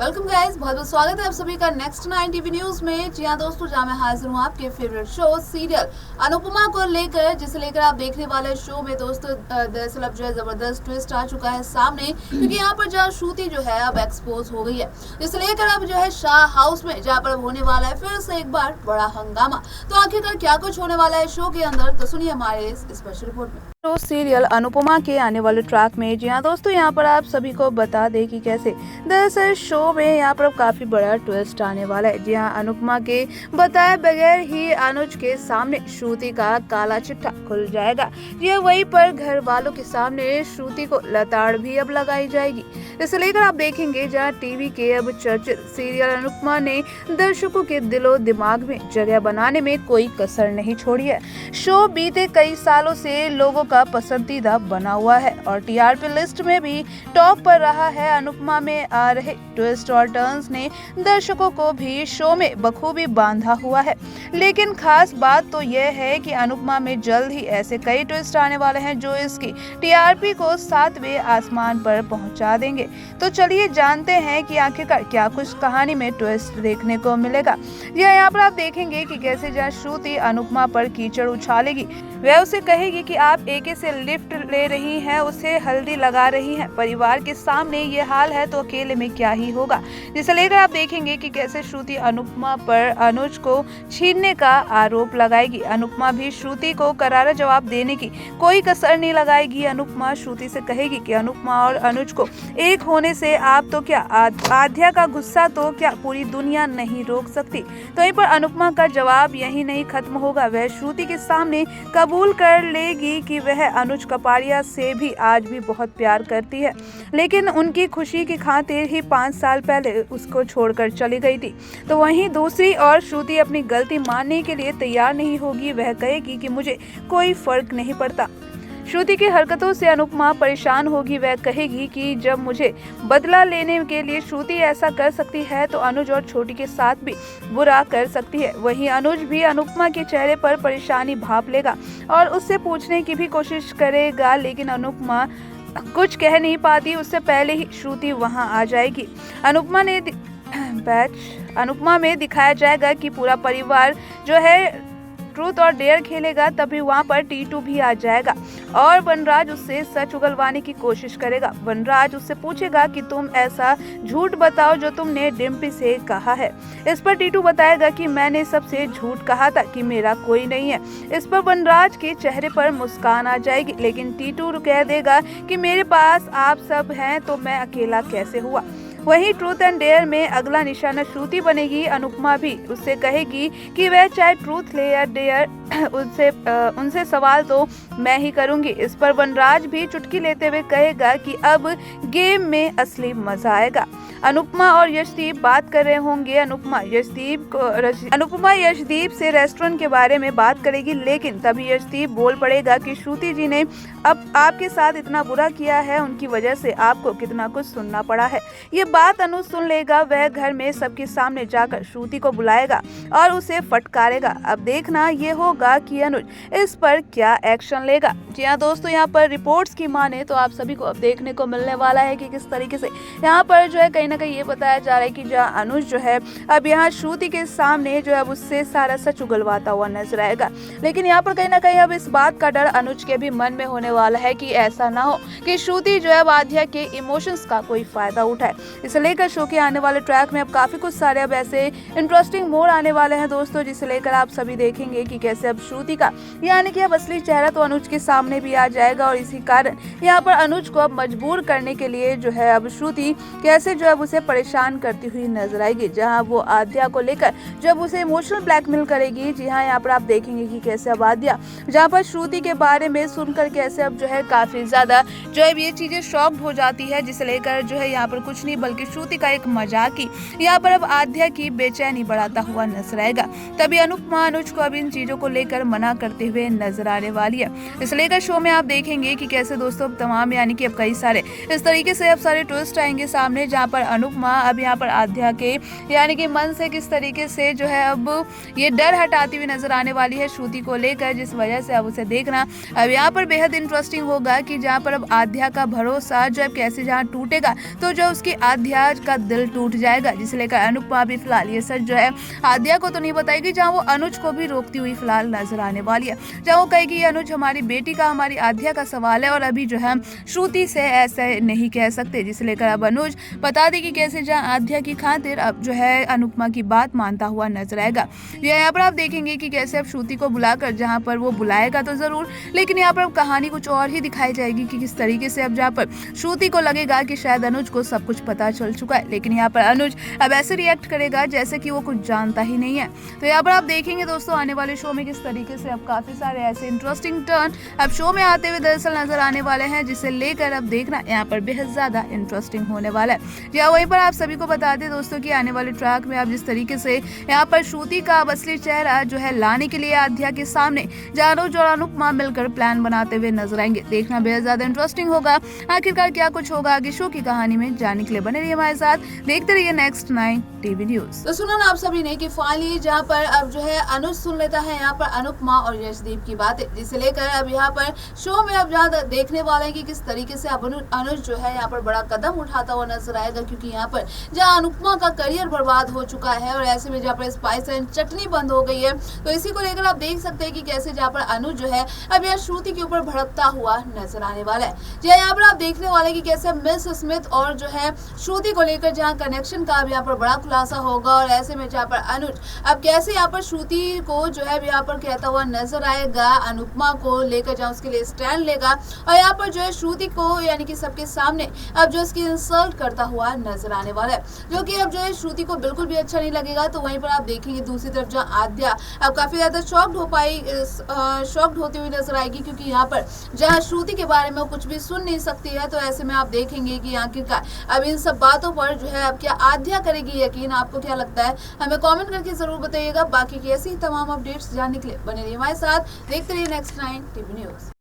Welcome guys, बहुत बहुत स्वागत है आप सभी का नेक्स्ट 9 टीवी न्यूज में। जी हाँ दोस्तों, जहाँ मैं हाजिर हूँ आपके फेवरेट शो सीरियल अनुपमा को लेकर, जिसे लेकर आप देखने वाले शो में दोस्तों दरअसल अब जो है जबरदस्त ट्विस्ट आ चुका है सामने, क्योंकि यहाँ पर जहाँ श्रुति जो है अब एक्सपोज हो गई है, जिसे लेकर अब जो है शाह हाउस में जहाँ पर होने वाला है फिर से एक बार बड़ा हंगामा। तो आखिरकार क्या कुछ होने वाला है शो के अंदर, तो सुनिए हमारे इस स्पेशल रिपोर्ट में। तो सीरियल अनुपमा के आने वाले ट्रैक में जी हाँ दोस्तों, यहाँ पर आप सभी को बता दें कि कैसे दरअसल शो में यहाँ पर काफी बड़ा ट्विस्ट आने वाला है। जी हाँ, अनुपमा के बताए बगैर ही अनुज के सामने श्रुति का काला चिट्ठा खुल जाएगा। यह वहीं पर घर वालों के सामने श्रुति को लताड़ भी अब लगाई जाएगी। इसे लेकर आप देखेंगे जहाँ टीवी के अब चर्चित सीरियल अनुपमा ने दर्शकों के दिलो दिमाग में जगह बनाने में कोई कसर नहीं छोड़ी है। शो बीते कई सालों से लोगों का पसंदीदा बना हुआ है और टीआरपी लिस्ट में भी टॉप पर रहा है। अनुपमा में आ रहे ट्विस्ट और टर्न्स ने दर्शकों को भी शो में बखूबी बांधा हुआ है। लेकिन खास बात तो यह है कि अनुपमा में जल्द ही ऐसे कई ट्विस्ट आने वाले हैं जो इसकी टीआरपी को 7वें आसमान पर पहुंचा देंगे। तो चलिए जानते हैं कि आखिरकार क्या कुछ कहानी में ट्विस्ट देखने को मिलेगा। यहाँ पर आप देखेंगे कि कैसे जहाँ श्रुति अनुपमा पर कीचड़ उछालेगी, वह उसे कहेगी कि आप एके से लिफ्ट ले रही हैं, उसे हल्दी लगा रही हैं। परिवार के सामने ये हाल है तो अकेले में क्या ही होगा। जिसे लेकर आप देखेंगे कि कैसे श्रुति अनुपमा पर अनुज को छीनने का आरोप लगाएगी। अनुपमा भी श्रुति को करारा जवाब देने की कोई कसर नहीं लगाएगी। अनुपमा श्रुति से कहेगी कि अनुपमा और अनुज को एक होने से आप तो क्या आध्या का गुस्सा तो क्या पूरी दुनिया नहीं रोक सकती। तो वहीं पर अनुपमा का जवाब यही नहीं खत्म होगा, वह श्रुति के सामने कबूल कर लेगी कि वह अनुज कपाड़िया से भी आज भी बहुत प्यार करती है, लेकिन उनकी खुशी की खातिर ही 5 साल पहले उसको छोड़कर चली गई थी। तो वहीं दूसरी ओर श्रुति अपनी गलती मानने के लिए तैयार नहीं होगी। वह कहेगी कि मुझे कोई फर्क नहीं पड़ता। श्रुति की हरकतों से अनुपमा परेशान होगी। वह कहेगी कि जब मुझे बदला लेने के लिए श्रुति ऐसा कर सकती है तो अनुज और छोटी के साथ भी बुरा कर सकती है। वहीं अनुज भी अनुपमा के चेहरे पर परेशानी भाप लेगा और उससे पूछने की भी कोशिश करेगा, लेकिन अनुपमा कुछ कह नहीं पाती। उससे पहले ही श्रुति वहां आ जाएगी। अनुपमा में दिखाया जाएगा कि पूरा परिवार जो है ट्रूथ और डेयर खेलेगा, तभी वहां पर टीटू भी आ जाएगा और वनराज उससे सच उगलवाने की कोशिश करेगा। वनराज उससे पूछेगा कि तुम ऐसा झूठ बताओ जो तुमने डिम्पी से कहा है। इस पर टीटू बताएगा कि मैंने सबसे झूठ कहा था कि मेरा कोई नहीं है। इस पर वनराज के चेहरे पर मुस्कान आ जाएगी, लेकिन टीटू कह देगा कि मेरे पास आप सब हैं तो मैं अकेला कैसे हुआ। वहीं ट्रूथ एंड डेयर में अगला निशाना श्रुति बनेगी। अनुपमा भी उससे कहेगी कि वह चाहे ट्रूथ ले या डेयर, उनसे सवाल तो मैं ही करूंगी। इस पर वनराज भी चुटकी लेते हुए कहेगा कि अब गेम में असली मजा आएगा। अनुपमा और यशदीप बात कर रहे होंगे। अनुपमा यशदीप से रेस्टोरेंट के बारे में बात करेगी, लेकिन तभी यशदीप बोल पड़ेगा कि श्रुति जी ने अब आपके साथ इतना बुरा किया है, उनकी वजह से आपको कितना कुछ सुनना पड़ा है। ये बात अनुज सुन लेगा। वह घर में सबके सामने जाकर श्रुति को बुलाएगा और उसे फटकारेगा। अब देखना ये होगा कि अनुज इस पर क्या एक्शन लेगा। जी हाँ दोस्तों, यहाँ पर रिपोर्ट्स की माने तो आप सभी को अब देखने को मिलने वाला है कि किस तरीके से यहाँ पर जो है कहीं ना कहीं ये बताया जा रहा है कि जहाँ अनुज जो है अब यहाँ श्रुति के सामने जो है उससे सारा सच उगलवाता हुआ नजर आएगा। लेकिन यहाँ पर कहीं ना कहीं अब इस बात का डर अनुज के भी मन में होने वाला है कि ऐसा ना हो कि श्रुति जो है आध्या के इमोशंस का कोई फायदा उठाए। इसे लेकर शो के आने वाले ट्रैक में अब काफी कुछ सारे अब ऐसे इंटरेस्टिंग मोड़ आने वाले हैं दोस्तों, जिसे लेकर आप सभी देखेंगे कि कैसे अब श्रुति का यानी कि अब असली चेहरा तो अनुज के सामने भी आ जाएगा और इसी कारण यहाँ पर अनुज को अब मजबूर करने के लिए जो है अब श्रुति कैसे जो है उसे परेशान करती हुई नजर आएगी, जहाँ वो आध्या को लेकर जब उसे इमोशनल ब्लैकमेल करेगी। जी हाँ, यहाँ पर आप देखेंगे कि कैसे अब आध्या जहाँ पर श्रुति के बारे में सुनकर कैसे अब जो है काफी ज्यादा जो है ये चीजें शॉक्ड हो जाती है, जिसे लेकर जो है यहाँ पर कुछ नहीं बल्कि श्रुति का एक मजाक ही यहाँ पर अब आध्या की बेचैनी बढ़ाता हुआ नजर आएगा। तभी अनुपमा अनुज को अब इन चीजों को लेकर मना करते हुए नजर आने वाली है। इस लेकर शो में आप देखेंगे कि कैसे दोस्तों तमाम यानी कि अब कई सारे इस तरीके से अब सारे ट्विस्ट आएंगे सामने, जहाँ पर अनुपमा अब यहाँ पर आध्या के यानी कि मन से किस तरीके से जो है अब ये डर हटाती हुई नजर आने वाली है श्रुति को लेकर, जिस वजह से अब उसे देखना अब यहाँ पर बेहद इंटरेस्टिंग होगा कि जहाँ पर अब आध्या का भरोसा जो है कैसे जहाँ टूटेगा, तो जो उसकी आध्या का दिल टूट जाएगा, जिसे लेकर अनुपमा भी फिलहाल ये सच जो है आध्या को तो नहीं बताएगी, जहाँ वो अनुज को भी रोकती हुई फिलहाल नजर आने वाली है, जहाँ वो कहेगी ये अनुज हमारी बेटी का हमारी आध्या का सवाल है और अभी जो है श्रुति से ऐसे नहीं कह सकते, जिसे लेकर अब अनुज बता देगी कैसे जहाँ आध्या की खातिर अब जो है अनुपमा की बात मानता हुआ नजर आएगा। यहाँ पर आप देखेंगे कि कैसे अब श्रुति को बुलाकर जहाँ पर वो बुलाएगा तो जरूर, लेकिन यहाँ पर अब कहानी कुछ और ही दिखाई जाएगी कि किस तरीके से अब जहाँ पर श्रुति को लगेगा कि शायद अनुज को सब कुछ पता चल चुका है, लेकिन यहाँ पर अनुज अब ऐसे रिएक्ट करेगा जैसे कि वो कुछ जानता ही नहीं है। तो यहाँ पर आप देखेंगे दोस्तों आने वाले शो में किस तरीके से अब काफी सारे ऐसे इंटरेस्टिंग टर्न अब शो में आते हुए दरअसल नजर आने वाले हैं, जिसे लेकर अब देखना यहाँ पर बेहद ज्यादा इंटरेस्टिंग होने वाला है। या वहीं पर आप सभी को बता दें दोस्तों कि आने वाले ट्रैक में आप जिस तरीके से यहाँ पर श्रुति का अब असली चेहरा जो है लाने के लिए आध्या के सामने अनुज और अनुपमा मिलकर प्लान बनाते हुए नजर आएंगे, देखना बेहद ज्यादा इंटरेस्टिंग होगा। आखिरकार क्या कुछ होगा आगे शो की कहानी में, जानने के लिए बने रहिए हमारे साथ, देखते रहिए नेक्स्ट 9 टीवी न्यूज। तो सुना ना आप सभी ने कि फाइनली जहाँ पर अब जो है अनुज सुन लेता है यहाँ पर अनुपमा और यशदीप की बातें, जिसे लेकर अब यहाँ पर शो में अब जहाँ देखने वाले हैं कि किस तरीके से अब अनुज जो है यहाँ पर बड़ा कदम उठाता हुआ नजर आएगा, क्योंकि यहाँ पर जहाँ अनुपमा का करियर बर्बाद हो चुका है और ऐसे में जहाँ पर स्पाइस एंड चटनी बंद हो गई है, तो इसी को लेकर आप देख सकते हैं कि कैसे जहाँ पर अनुज जो है अब यहाँ श्रुति के ऊपर भड़कता हुआ नजर आने वाला है। यहाँ पर आप देखने वाले कि कैसे मिस स्मिथ और जो है श्रुति को लेकर जहाँ कनेक्शन का अब यहाँ पर बड़ा खुलासा होगा, और ऐसे में जहाँ पर अनुज अब कैसे यहाँ पर श्रुति को जो है यहाँ पर कहता हुआ नजर आएगा, अनुपमा को लेकर जहाँ उसके लिए स्टैंड लेगा और यहाँ पर जो है श्रुति को यानी कि सबके सामने अब जो उसकी इंसल्ट करता हुआ नजर आने वाला है, जो कि अब जो है श्रुति को बिल्कुल भी अच्छा नहीं लगेगा। तो वहीं पर आप देखेंगे दूसरी तरफ जहाँ आध्या अब काफी ज्यादा शॉक्ड होती हुई नजर आएगी, क्योंकि यहाँ पर जहाँ श्रुति के बारे में वो कुछ भी सुन नहीं सकती है। तो ऐसे में आप देखेंगे कि आखिरकार अब इन सब बातों पर जो है अब क्या आध्या करेगी यकीन, आपको क्या लगता है हमें कमेंट करके जरूर बताइएगा। बाकी की ऐसी तमाम अपडेट्स जानने के लिए बने रहिए हमारे साथ, देखते रहिए नेक्स्ट 9 टीवी न्यूज।